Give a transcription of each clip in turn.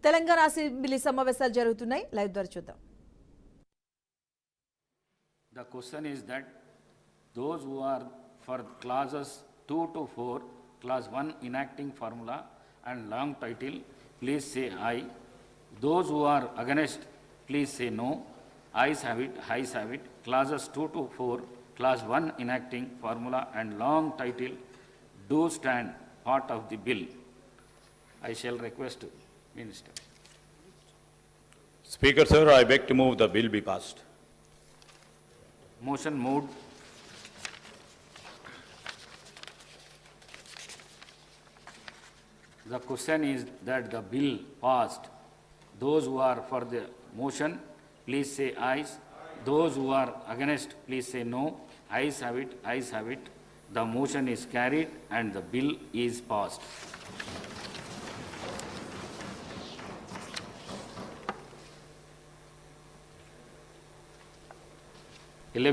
Telangana assembly సమావేశాలు జరుగుతున్నాయి. Live ద్వారా చూద్దాం. The question is that those who are for clauses 2 to 4, clause 1 enacting formula and long title, please say aye. Those who are against, please say no. Ayes have it, ayes have it. Clauses 2 to 4, clause 1 enacting formula and long title do stand part of the bill. I shall request Minister. Speaker, sir, I beg to move the bill be passed. Motion moved. The question is that the bill passed. Those who are for the motion, please say ayes. Those who are against, please say no. Ayes have it, ayes have it. The motion is carried and the bill is passed.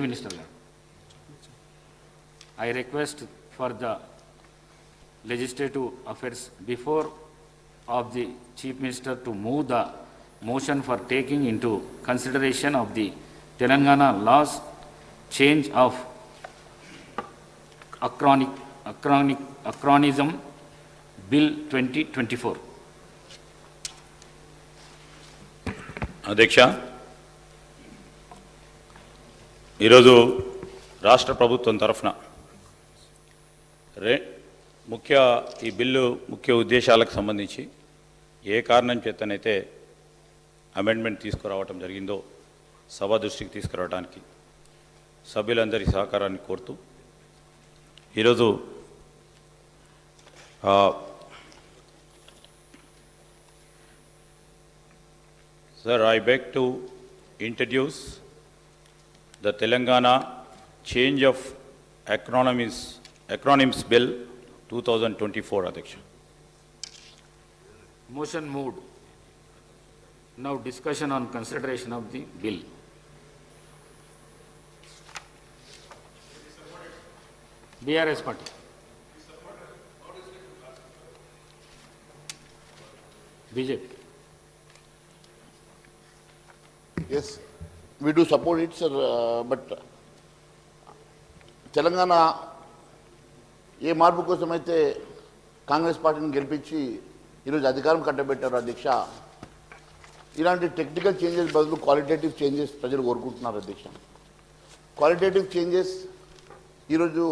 Minister, I request for the legislative affairs before of the Chief Minister to move the motion for taking into consideration of the Telangana laws change of acronism Bill 2024. Adhyaksha, ఈరోజు రాష్ట్ర ప్రభుత్వం తరఫున ఈ bill ముఖ్య ఉద్దేశాలకు సంబంధించి ఏ కారణం చేతనైతే amendment తీసుకురావటం జరిగిందో సభ దృష్టికి తీసుకురావడానికి సభ్యులందరి సహకారాన్ని కోరుతూ ఈరోజు sir I beg to introduce the Telangana Change of Acronyms Bill 2024, Adhyaksha. Motion moved. Now discussion on consideration of the bill. BRS party. BJP. Yes. We do support it, sir, but Telangana ఏ మార్పు కోసమైతే కాంగ్రెస్ పార్టీని గెలిపించి ఈరోజు అధికారం కట్టబెట్టారు అధ్యక్ష, ఇలాంటి technical changes బదులు క్వాలిటేటివ్ చేంజెస్ ప్రజలు కోరుకుంటున్నారు అధ్యక్ష. క్వాలిటేటివ్ చేంజెస్ ఈరోజు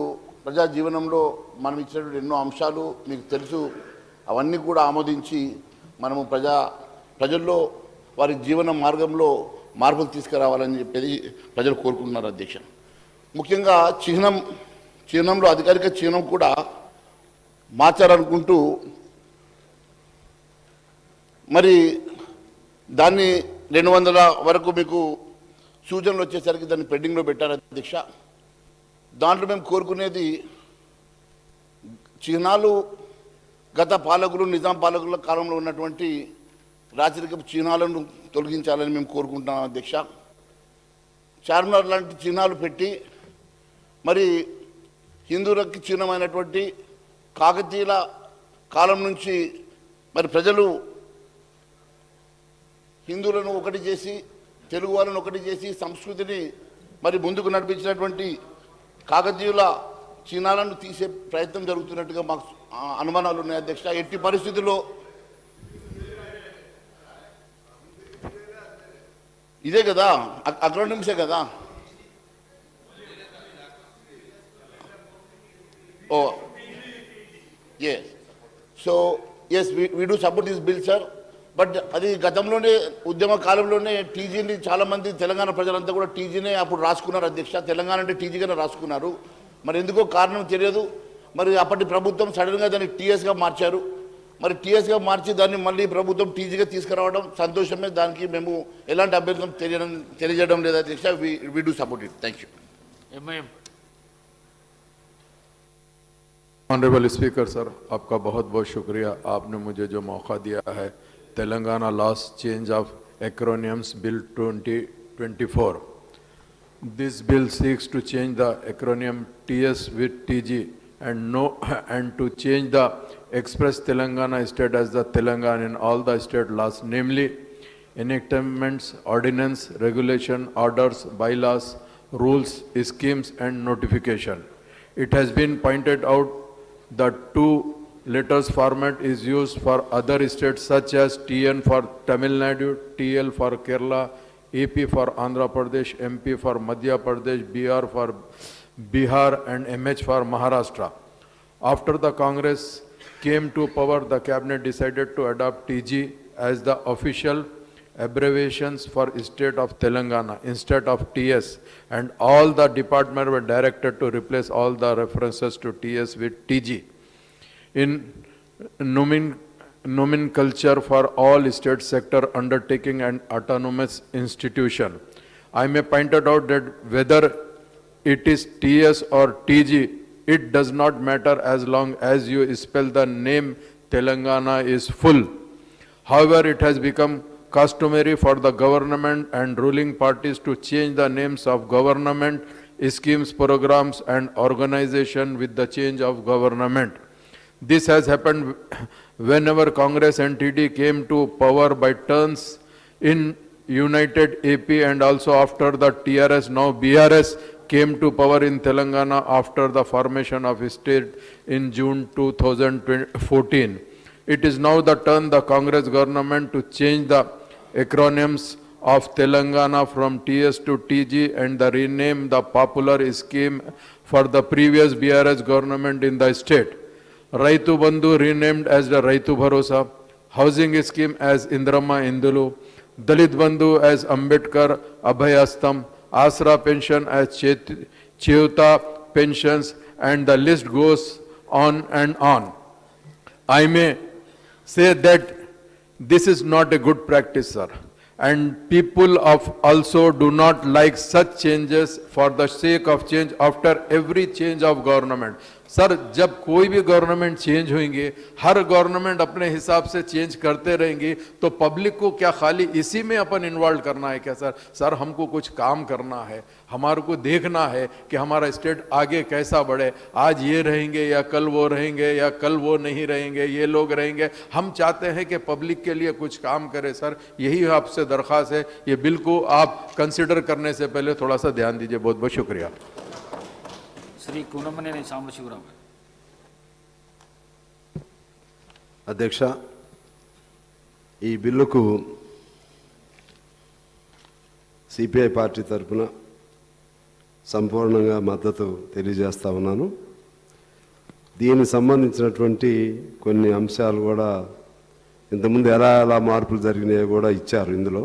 ప్రజా జీవనంలో మనం ఇచ్చినటువంటి ఎన్నో అంశాలు మీకు తెలుసు, అవన్నీ కూడా ఆమోదించి మనము ప్రజల్లో వారి జీవన మార్గంలో మార్పులు తీసుకురావాలని చెప్పేది ప్రజలు కోరుకుంటున్నారు అధ్యక్ష. ముఖ్యంగా చిహ్నంలో అధికారిక చిహ్నం కూడా మార్చాలనుకుంటూ మరి దాన్ని 200 వరకు మీకు సూచనలు వచ్చేసరికి దాన్ని పెండింగ్లో పెట్టారు అధ్యక్ష. దాంట్లో మేము కోరుకునేది చిహ్నాలు గత పాలకులు నిజాం పాలకుల కాలంలో ఉన్నటువంటి రాజరిక చిహ్నాలను తొలగించాలని మేము కోరుకుంటున్నాం అధ్యక్ష. చార్మినార్ లాంటి చిహ్నాలు పెట్టి మరి హిందువులకి చిహ్నమైనటువంటి కాకతీయుల కాలం నుంచి మరి ప్రజలు హిందువులను ఒకటి చేసి తెలుగు వాళ్ళను ఒకటి చేసి సంస్కృతిని మరి ముందుకు నడిపించినటువంటి కాకతీయుల చిహ్నాలను తీసే ప్రయత్నం జరుగుతున్నట్టుగా మాకు అనుమానాలు ఉన్నాయి అధ్యక్ష. ఎట్టి పరిస్థితుల్లో ఇదే కదా అక్రోనిమ్సే కదా. Oh yes, so yes we do support this bill sir. But అది గతంలోనే ఉద్యమ కాలంలోనే టీజీని చాలామంది తెలంగాణ ప్రజలంతా కూడా టీజీనే అప్పుడు రాసుకున్నారు అధ్యక్ష. తెలంగాణ అంటే టీజీగానే రాసుకున్నారు. మరి ఎందుకో కారణం తెలియదు. మరి అప్పటి ప్రభుత్వం సడన్గా దాన్ని టీఎస్గా మార్చారు. మరి టీఎస్గా మార్చి దాన్ని మళ్ళీ ప్రభుత్వం టీజీగా తీసుకురావడం సంతోషమే. దానికి మేము ఎలాంటి అభ్యర్థం తెలియజేయడం లేదు అధ్యక్ష. We do support it. Thank you. Honourable speaker sir, आपका बहुत बहुत शुक्रिया. आपने मुझे जो मौका दिया है. Telangana loss change of acronyms bill 2024. This bill seeks to change the acronym TS with TG and to change the express Telangana state as the Telangana in all the state laws, namely enactments, ordinance, regulation, orders, bylaws, rules, schemes and notification. It has been pointed out that 2 letters format is used for other states such as TN for Tamil Nadu, TL for Kerala, AP for Andhra Pradesh, MP for Madhya Pradesh, BR for Bihar and MH for Maharashtra. After the Congress came to power, the cabinet decided to adopt TG as the official abbreviations for state of Telangana instead of TS, and all the departments were directed to replace all the references to TS with TG. In nomenclature for all state sector undertaking and autonomous institution, I may point out that whether it is TS or TG, it does not matter as long as you spell the name Telangana is full. However, it has become customary for the government and ruling parties to change the names of government, schemes, programs and organization with the change of government. This has happened whenever Congress and TD came to power by turns in United AP and also after the TRS, now BRS, came to power in Telangana after the formation of state in June 2014. It is now the turn the Congress government to change the acronyms of Telangana from TS to TG and the rename the popular scheme for the previous BRS government in the state. Raitu Bandhu renamed as the Raitu Bharosa, housing scheme as Indrama Indulu, Dalit Bandhu as Ambedkar Abhayastam, Asra pension as Cheuta pensions, and the list goes on and on. I may say that this is not a good practice, sir. And people also do not like such changes for the sake of change after every change of government. Sir जब कोई भी government change होंगे, हर government अपने हिसाब से change करते रहेंगे, तो पब्लिक को क्या खाली इसी में अपन इन्वॉल्व करना है क्या सर? सर हमको कुछ काम करना है, हमारे को देखना है कि हमारा स्टेट आगे कैसा बढ़े. आज ये रहेंगे या कल वो रहेंगे या कल वो नहीं रहेंगे, ये लोग रहेंगे. हम चाहते हैं कि पब्लिक के लिए कुछ काम करे सर. यही आपसे दरख्वास्त है. ये बिल को आप कंसिडर करने से पहले थोड़ा सा ध्यान दीजिए. बहुत बहुत शुक्रिया. శ్రీ కూనమనేని సాంబశివరావు గారు. అధ్యక్ష, ఈ బిల్లుకు సిపిఐ పార్టీ తరఫున సంపూర్ణంగా మద్దతు తెలియజేస్తా ఉన్నాను. దీనికి సంబంధించినటువంటి కొన్ని అంశాలు కూడా ఇంతకుముందు ఎలా మార్పులు జరిగినాయో కూడా ఇచ్చారు ఇందులో.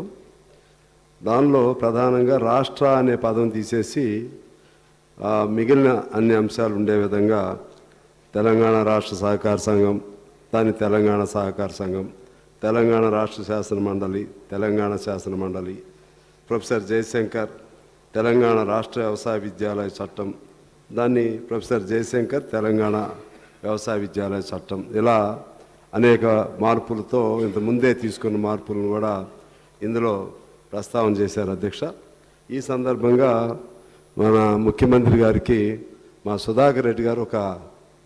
దానిలో ప్రధానంగా రాష్ట్ర అనే పదం తీసేసి మిగిలిన అన్ని అంశాలు ఉండే విధంగా తెలంగాణ రాష్ట్ర సహకార సంఘం, దాని తెలంగాణ సహకార సంఘం, తెలంగాణ రాష్ట్ర శాసన మండలి, తెలంగాణ శాసన మండలి, ప్రొఫెసర్ జయశంకర్ తెలంగాణ రాష్ట్ర వ్యవసాయ విద్యాలయ చట్టం, దాన్ని ప్రొఫెసర్ జయశంకర్ తెలంగాణ వ్యవసాయ విద్యాలయ చట్టం, ఇలా అనేక మార్పులతో ఇంత ముందే తీసుకున్న మార్పులను కూడా ఇందులో ప్రస్తావన చేశారు అధ్యక్ష. ఈ సందర్భంగా మన ముఖ్యమంత్రి గారికి మా సుధాకర్ రెడ్డి గారు ఒక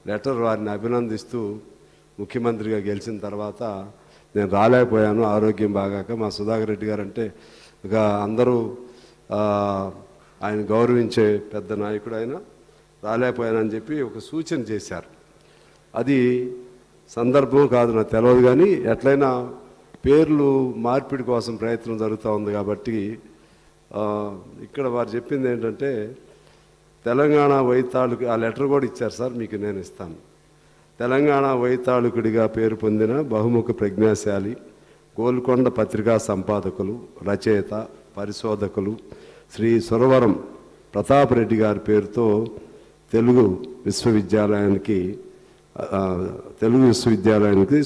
లెటర్ వారిని అభినందిస్తూ, ముఖ్యమంత్రిగా గెలిచిన తర్వాత నేను రాలేకపోయాను ఆరోగ్యం బాగాక. మా సుధాకర్ రెడ్డి గారు అంటే ఇక అందరూ ఆయన గౌరవించే పెద్ద నాయకుడు, ఆయన రాలేకపోయానని చెప్పి ఒక సూచన చేశారు. అది సందర్భం కాదు నాకు తెలియదు, కానీ ఎట్లయినా పేర్లు మార్పిడి కోసం ప్రయత్నం జరుగుతూ ఉంది కాబట్టి ఇక్కడ వారు చెప్పింది ఏంటంటే తెలంగాణ వైతాళికు, ఆ లెటర్ కూడా ఇచ్చారు సార్, మీకు నేను ఇస్తాను. తెలంగాణ వైతాళికుడిగా పేరు పొందిన బహుముఖ ప్రజ్ఞాశాలి, గోల్కొండ పత్రికా సంపాదకులు, రచయిత, పరిశోధకులు శ్రీ సురవరం ప్రతాప్ రెడ్డి గారి పేరుతో తెలుగు విశ్వవిద్యాలయానికి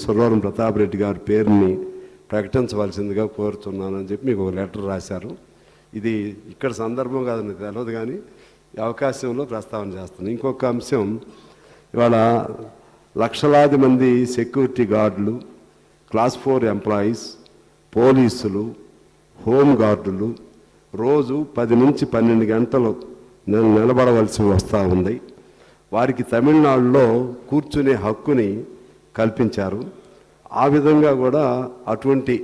సురవరం ప్రతాప్ రెడ్డి గారి పేరుని ప్రకటించవలసిందిగా కోరుతున్నానని చెప్పి మీకు ఒక లెటర్ రాశారు. ఇది ఇక్కడ సందర్భం కాదని తెలియదు, కానీ ఈ అవకాశంలో ప్రస్తావన చేస్తాను. ఇంకొక అంశం, ఇవాళ లక్షలాది మంది సెక్యూరిటీ గార్డులు, క్లాస్ 4 ఎంప్లాయీస్, పోలీసులు, హోమ్ గార్డులు రోజు 10 నుంచి 12 గంటలు నిలబడవలసి వస్తూ ఉంది. వారికి తమిళనాడులో కూర్చునే హక్కుని కల్పించారు. ఆ విధంగా కూడా అటువంటి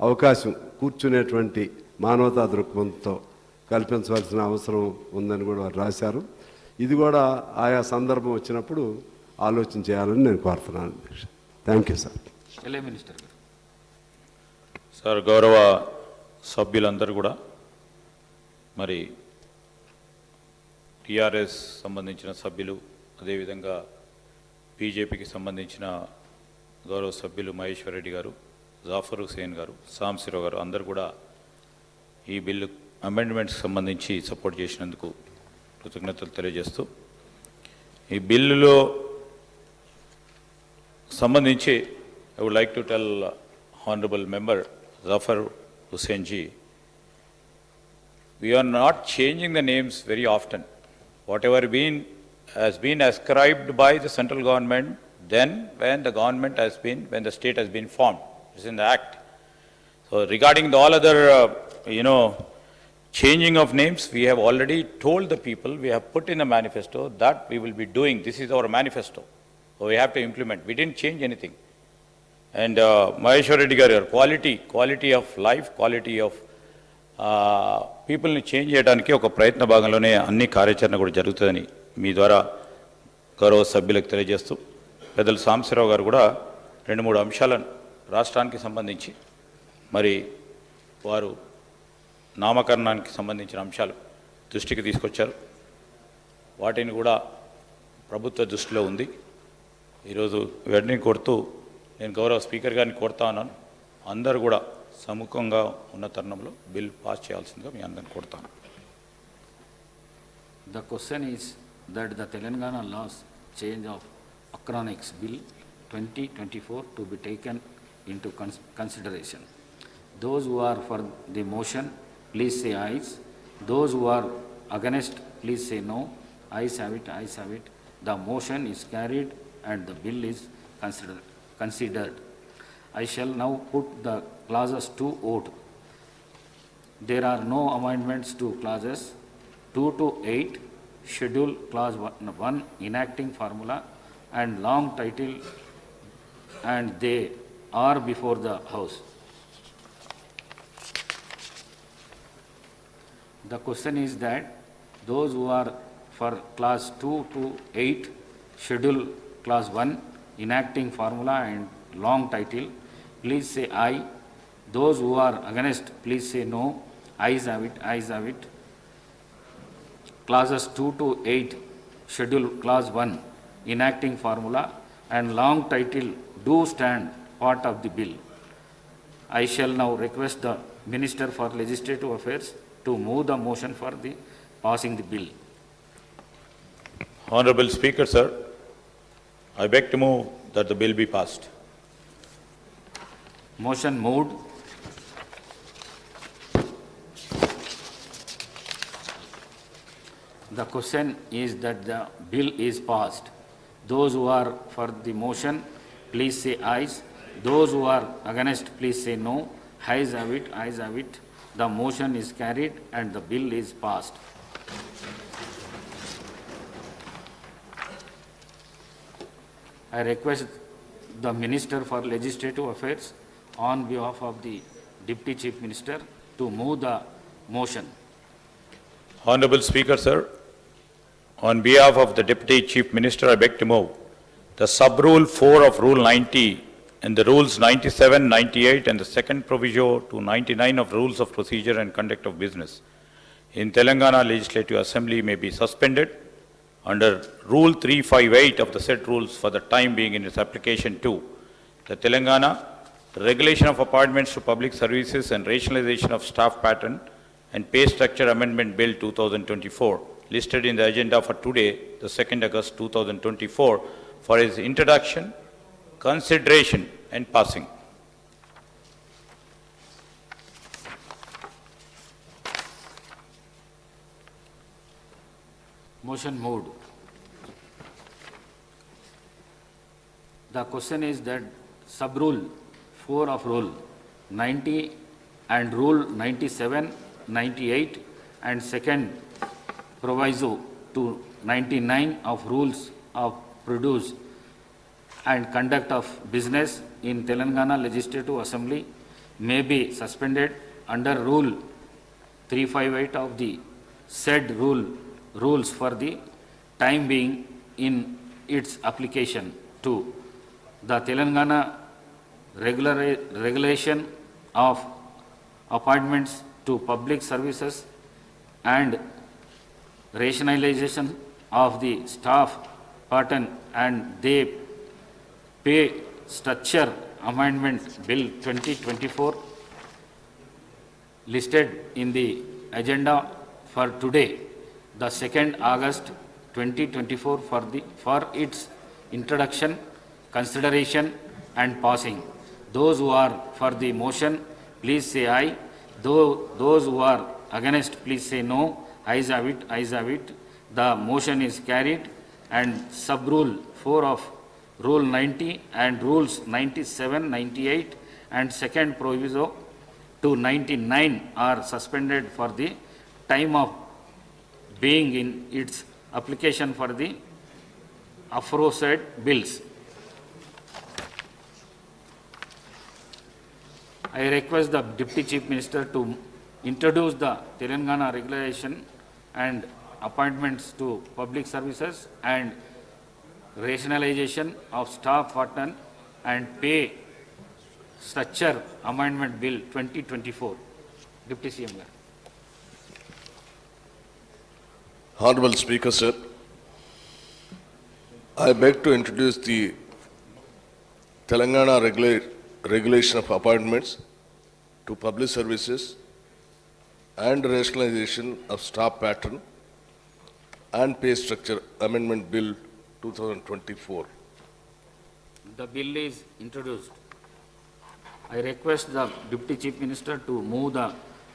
అవకాశం కూర్చునేటువంటి మానవతా దృక్పథంతో కల్పించవలసిన అవసరం ఉందని కూడా వారు రాశారు. ఇది కూడా ఆయా సందర్భం వచ్చినప్పుడు ఆలోచన చేయాలని నేను కోరుతున్నాను. Thank you sir. LA Minister గారు. సార్, గౌరవ సభ్యులందరూ కూడా మరి టీఆర్ఎస్ సంబంధించిన సభ్యులు, అదేవిధంగా బీజేపీకి సంబంధించిన గౌరవ సభ్యులు మహేశ్వర్ రెడ్డి గారు, జాఫర్ హుసేన్ గారు, సాంబశివరావు గారు అందరూ కూడా ఈ బిల్లు అమెండ్మెంట్స్కి సంబంధించి సపోర్ట్ చేసినందుకు కృతజ్ఞతలు తెలియజేస్తూ, ఈ బిల్లులో సంబంధించి I would like to tell honourable member Jafar Hussain ji, we are not changing the names very often. Whatever has been ascribed by the central government then when the state has been formed. It's in the act. So regarding all other, changing of names, we have already told the people, we have put in a manifesto that we will be doing. This is our manifesto. So we have to implement. We didn't change anything. And Maheshwar Reddy garu, quality of life, quality of పీపుల్ని change చేయడానికి ఒక ప్రయత్న భాగంలోనే అన్ని కార్యాచరణ కూడా జరుగుతుందని మీ ద్వారా గౌరవ సభ్యులకు తెలియజేస్తూ, పెద్దలు సాంబశివరావు గారు కూడా 2-3 అంశాలను రాష్ట్రానికి సంబంధించి మరి వారు నామకరణానికి సంబంధించిన అంశాలు దృష్టికి తీసుకొచ్చారు. వాటిని కూడా ప్రభుత్వ దృష్టిలో ఉంది. ఈరోజు వెంటనే కోరుతూ నేను గౌరవ స్పీకర్ గారిని కోరుతా ఉన్నాను, అందరూ కూడా సముఖంగా ఉన్న తరుణంలో బిల్ పాస్ చేయాల్సిందిగా మీ అందరిని కోరుతాను. The question is that the Telangana laws change of acronics bill 2024 to be taken into consideration. Those who are for the motion, please say ayes. Those who are against, please say no. Ayes have it, ayes have it. The motion is carried and the bill is considered. I shall now put the clauses to vote. There are no amendments to clauses 2 to 8, schedule clause 1 enacting formula and long title, and they are before the House. The question is that those who are for clause 2 to 8, schedule clause 1 enacting formula and long title, please say aye. Those who are against, please say no. Ayes have it, ayes have it. Clauses 2 to 8, schedule clause 1, enacting formula and long title do stand part of the bill. I shall now request the Minister for Legislative Affairs to move the motion for the passing the bill. Honorable Speaker, sir, I beg to move that the bill be passed. Motion moved. The question is that the bill is passed. Those who are for the motion, please say ayes. Those who are against, please say no. Ayes have it, ayes have it. The motion is carried and the bill is passed. I request the Minister for Legislative Affairs on behalf of the Deputy Chief Minister to move the motion. Honorable Speaker, sir, on behalf of the Deputy Chief Minister, I beg to move the sub-rule 4 of Rule 90 and the Rules 97, 98 and the second proviso to 99 of Rules of Procedure and Conduct of Business in Telangana Legislative Assembly may be suspended under Rule 358 of the said rules for the time being in its application to the Telangana Regulation of Appointments to Public Services and Rationalization of Staff Pattern and Pay Structure Amendment Bill 2024, listed in the agenda for today, the 2nd August 2024, for its introduction, consideration and passing. Motion moved. The question is that sub-rule 4 of Rule 90 and Rule 97, 98 and second proviso to 99 of Rules of Produce and conduct of business in Telangana Legislative Assembly may be suspended under Rule 358 of the said rules for the time being in its application to the Telangana regulation of appointments to public services and rationalization of the staff pattern and they pay structure amendment bill 2024 listed in the agenda for today, the 2nd August 2024 for its introduction, consideration and passing. Those who are for the motion, please say aye. Those who are against, please say no. Ayes have it, ayes have it. The motion is carried and sub-rule 4 of Rule 90 and Rules 97, 98 and second proviso to 99 are suspended for the time of being in its application for the aforesaid bills. I request the Deputy Chief Minister to introduce the Telangana regulation and appointments to public services and rationalization of staff pattern and pay structure amendment bill 2024. Deputy CM. Honorable Speaker, sir, I beg to introduce the Telangana regulation of appointments to public services and rationalization of staff pattern and pay structure amendment bill 2024. The bill is introduced. I request the Deputy Chief Minister to move the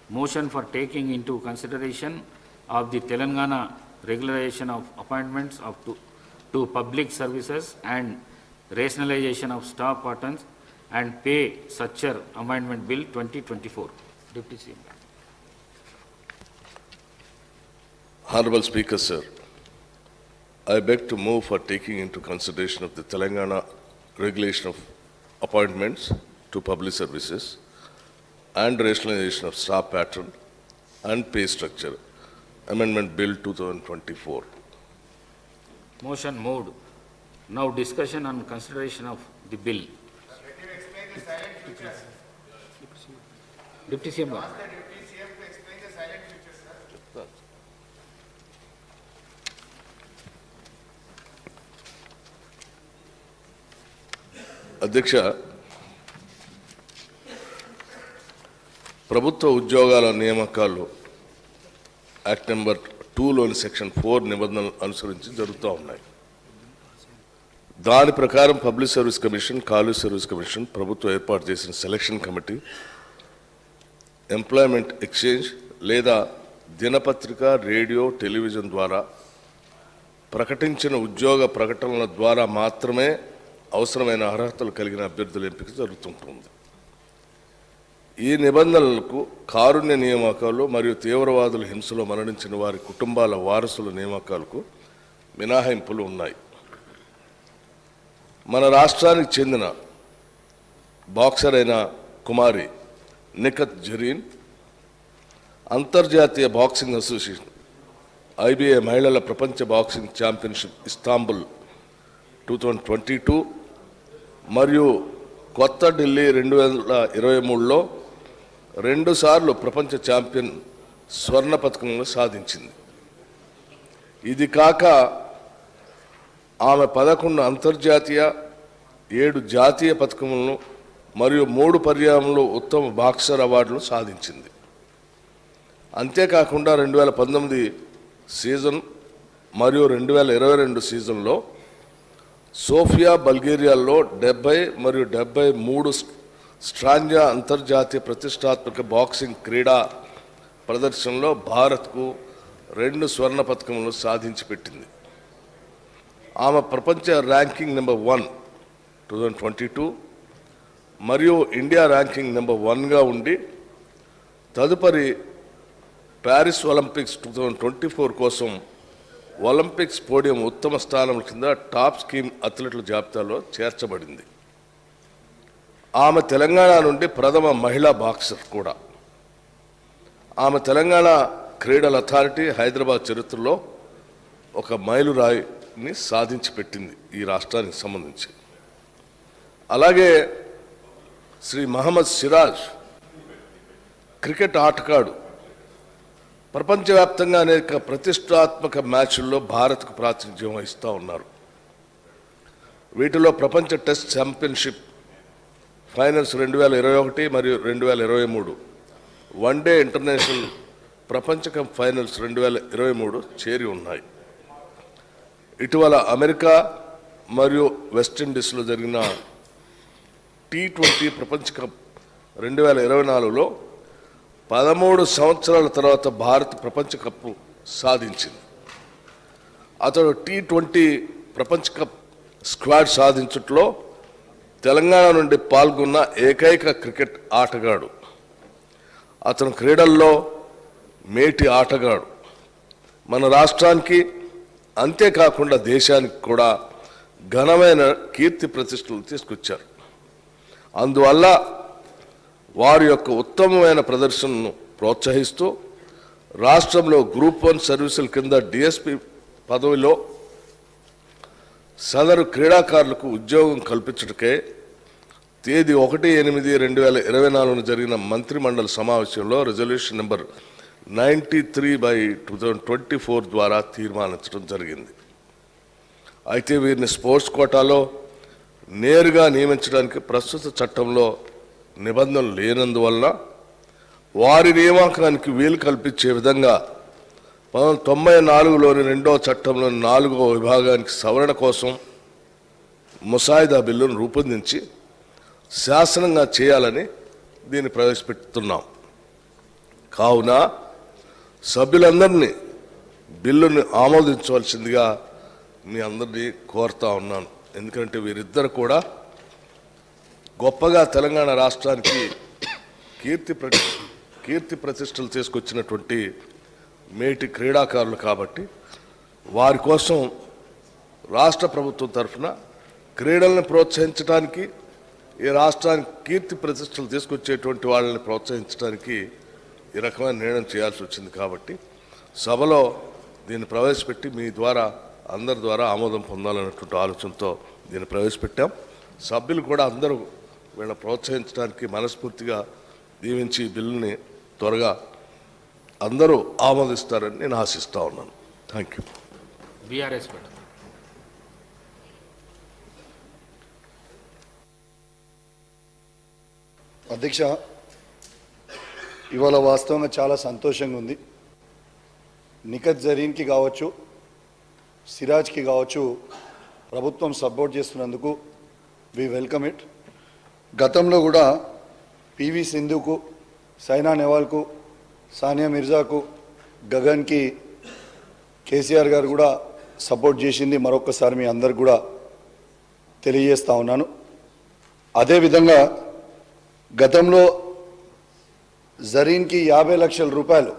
motion for taking into consideration of the Telangana regulation of appointments to public services and rationalization of staff patterns and pay structure amendment bill 2024. Deputy CM. Honorable Speaker, sir, I beg to move for taking into consideration of the Telangana regulation of appointments to public services and rationalization of staff pattern and pay structure amendment bill 2024. Motion moved. Now discussion on consideration of the bill. Deputy CM. అధ్యక్ష, ప్రభుత్వ ఉద్యోగాల నియామకాలు act number 2లోని section 4 నిబంధనలు అనుసరించి జరుగుతూ ఉన్నాయి. దాని ప్రకారం public service commission, college service commission ప్రభుత్వం ఏర్పాటు చేసిన సెలక్షన్ కమిటీ ఎంప్లాయ్మెంట్ ఎక్స్చేంజ్ లేదా దినపత్రిక, రేడియో, టెలివిజన్ ద్వారా ప్రకటించిన ఉద్యోగ ప్రకటనల ద్వారా మాత్రమే అవసరమైన అర్హతలు కలిగిన అభ్యర్థుల ఎంపిక జరుగుతుంటుంది. ఈ నిబంధనలకు కారుణ్య నియామకాలు మరియు తీవ్రవాదుల హింసలో మరణించిన వారి కుటుంబాల వారసుల నియామకాలకు మినహాయింపులు ఉన్నాయి. మన రాష్ట్రానికి చెందిన బాక్సర్ అయిన కుమారి నిఖత్ జరీన్ అంతర్జాతీయ బాక్సింగ్ అసోసియేషన్ IBA మహిళల ప్రపంచ బాక్సింగ్ ఛాంపియన్షిప్ ఇస్తాంబుల్ 2022 మరియు కొత్త ఢిల్లీ 2023లో 2 సార్లు ప్రపంచ ఛాంపియన్ స్వర్ణ పతకంలో సాధించింది. ఇది కాక ఆమె 11 అంతర్జాతీయ, 7 జాతీయ పతకములను మరియు 3 పర్యాయంలో ఉత్తమ బాక్సర్ అవార్డులు సాధించింది. అంతేకాకుండా 2019 సీజన్ మరియు 2022 సీజన్లో సోఫియా, బల్గేరియాలో 70 మరియు 73 స్ట్రాంజా అంతర్జాతీయ ప్రతిష్టాత్మక బాక్సింగ్ క్రీడా ప్రదర్శనలో భారత్కు 2 స్వర్ణ పతకములు సాధించి పెట్టింది. ఆమె ప్రపంచ ర్యాంకింగ్ నెంబర్ 1 2022 మరియు ఇండియా ర్యాంకింగ్ నెంబర్ 1గా ఉండి తదుపరి ప్యారిస్ ఒలింపిక్స్ 2024 కోసం ఒలింపిక్స్ పోడియం ఉత్తమ స్థానం కింద టాప్ స్కీమ్ అథ్లెట్ల జాబితాలో చేర్చబడింది. ఆమె తెలంగాణ నుండి ప్రథమ మహిళా బాక్సర్ కూడా. ఆమె తెలంగాణ క్రీడల అథారిటీ హైదరాబాద్ చరిత్రలో ఒక మైలురాయిని సాధించి పెట్టింది ఈ రాష్ట్రానికి సంబంధించి. అలాగే శ్రీ మహమ్మద్ సిరాజ్ క్రికెట్ ఆటగాడు ప్రపంచవ్యాప్తంగా అనేక ప్రతిష్టాత్మక మ్యాచ్ల్లో భారత్కు ప్రాతినిధ్యం వహిస్తూ ఉన్నారు. వీటిలో ప్రపంచ టెస్ట్ ఛాంపియన్షిప్ ఫైనల్స్ 2021 మరియు 2023, వన్డే ఇంటర్నేషనల్ ప్రపంచ కప్ ఫైనల్స్ 2023 చేరి ఉన్నాయి. ఇటీవల అమెరికా మరియు వెస్టిండీస్లో జరిగిన T20 ప్రపంచ కప్ 2024లో 13 సంవత్సరాల తర్వాత భారత్ ప్రపంచ కప్పు సాధించింది. అతడు T20 ప్రపంచ కప్ స్క్వాడ్ సాధించట్లో తెలంగాణ నుండి పాల్గొన్న ఏకైక క్రికెట్ ఆటగాడు. అతను క్రీడల్లో మేటి ఆటగాడు. మన రాష్ట్రానికి అంతేకాకుండా దేశానికి కూడా ఘనమైన కీర్తి ప్రతిష్టలు తీసుకొచ్చారు. అందువల్ల వారి యొక్క ఉత్తమమైన ప్రదర్శనను ప్రోత్సహిస్తూ రాష్ట్రంలో గ్రూప్ 1 సర్వీసుల కింద డిఎస్పి పదవిలో సదరు క్రీడాకారులకు ఉద్యోగం కల్పించటకే తేదీ 1/8/2024 జరిగిన మంత్రిమండలి సమావేశంలో రిజల్యూషన్ నెంబర్ 93/2024 ద్వారా తీర్మానించడం జరిగింది. అయితే వీరిని స్పోర్ట్స్ కోటాలో నేరుగా నియమించడానికి ప్రస్తుత చట్టంలో నిబంధనలు లేనందువలన వారి నియామకానికి వీలు కల్పించే విధంగా 1994లోని 2వ చట్టంలోని 4వ విభాగానికి సవరణ కోసం ముసాయిదా బిల్లును రూపొందించి శాసనంగా చేయాలని దీన్ని ప్రవేశపెడుతున్నాం. కావున సభ్యులందరినీ బిల్లుని ఆమోదించవలసిందిగా మీ అందరినీ కోరుతా ఉన్నాను. ఎందుకంటే వీరిద్దరు కూడా గొప్పగా తెలంగాణ రాష్ట్రానికి కీర్తి ప్రతిష్టలు తీసుకొచ్చినటువంటి మేటి క్రీడాకారులు కాబట్టి వారి కోసం రాష్ట్ర ప్రభుత్వం తరఫున క్రీడలను ప్రోత్సహించడానికి, ఈ రాష్ట్రానికి కీర్తి ప్రతిష్టలు తీసుకొచ్చేటువంటి వాళ్ళని ప్రోత్సహించడానికి ఈ రకమైన నిర్ణయం చేయాల్సి వచ్చింది. కాబట్టి సభలో దీన్ని ప్రవేశపెట్టి మీ ద్వారా అందరి ద్వారా ఆమోదం పొందాలన్నటువంటి ఆలోచనతో దీన్ని ప్రవేశపెట్టాం. సభ్యులు కూడా అందరూ వీళ్ళని ప్రోత్సహించడానికి మనస్ఫూర్తిగా దీవించి ఈ బిల్లుని త్వరగా అందరూ ఆమోదిస్తారని నేను ఆశిస్తూ ఉన్నాను. Thank you. బీఆర్ఎస్ పెట్ట అధ్యక్ష, ఇవాళ వాస్తవంగా చాలా సంతోషంగా ఉంది. నిఖత్ జరీన్కి కావచ్చు, సిరాజ్కి కావచ్చు, ప్రభుత్వం సపోర్ట్ చేస్తున్నందుకు వి వెల్కమ్ ఇట్. గతంలో కూడా పివి సింధుకు, సైనా నెహ్వాల్కు, సానియా మిర్జాకు, గగన్కి కేసీఆర్ గారు కూడా సపోర్ట్ చేసింది మరొకసారి మీ అందరికి కూడా తెలియజేస్తా ఉన్నాను. అదేవిధంగా గతంలో జరీన్కి 50 లక్షల రూపాయలు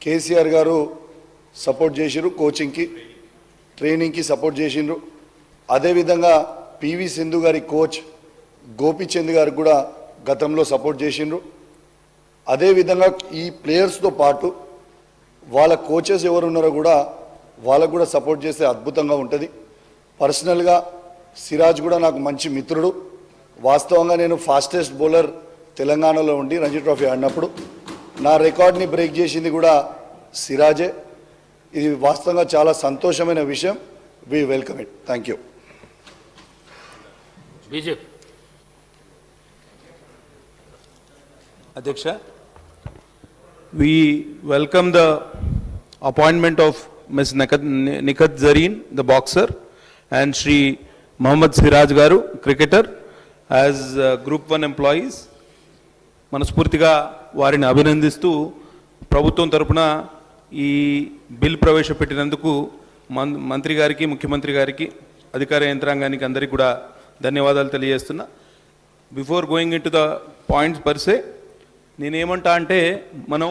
కేసీఆర్ గారు సపోర్ట్ చేసిరు, కోచింగ్కి ట్రైనింగ్కి సపోర్ట్ చేసిండ్రు. అదేవిధంగా పివి సింధు గారి కోచ్ గోపీచంద్ గారికి కూడా గతంలో సపోర్ట్ చేసిండ్రు. అదేవిధంగా ఈ ప్లేయర్స్తో పాటు వాళ్ళ కోచెస్ ఎవరు ఉన్నారో కూడా వాళ్ళకు కూడా సపోర్ట్ చేస్తే అద్భుతంగా ఉంటుంది. పర్సనల్గా సిరాజ్ కూడా నాకు మంచి మిత్రుడు. వాస్తవంగా నేను ఫాస్టెస్ట్ బౌలర్ తెలంగాణలో ఉండి రంజీ ట్రోఫీ ఆడినప్పుడు నా రికార్డ్ని బ్రేక్ చేసింది కూడా సిరాజే. ఇది వాస్తవంగా చాలా సంతోషమైన విషయం. We welcome it. Thank you. BJP Adhyaksha, we welcome the appointment of Ms. Nikhat Zareen, the boxer, and Shri Mohammad Siraj Garu, cricketer, as Group 1 employees. మనస్ఫూర్తిగా వారిని అభినందిస్తూ ప్రభుత్వం తరపున ఈ బిల్ ప్రవేశపెట్టినందుకు మంత్రి గారికి, ముఖ్యమంత్రి గారికి, అధికార యంత్రాంగానికి అందరికీ కూడా ధన్యవాదాలు తెలియజేస్తున్నా. Before going in to the points per se, నేనేమంటా అంటే మనం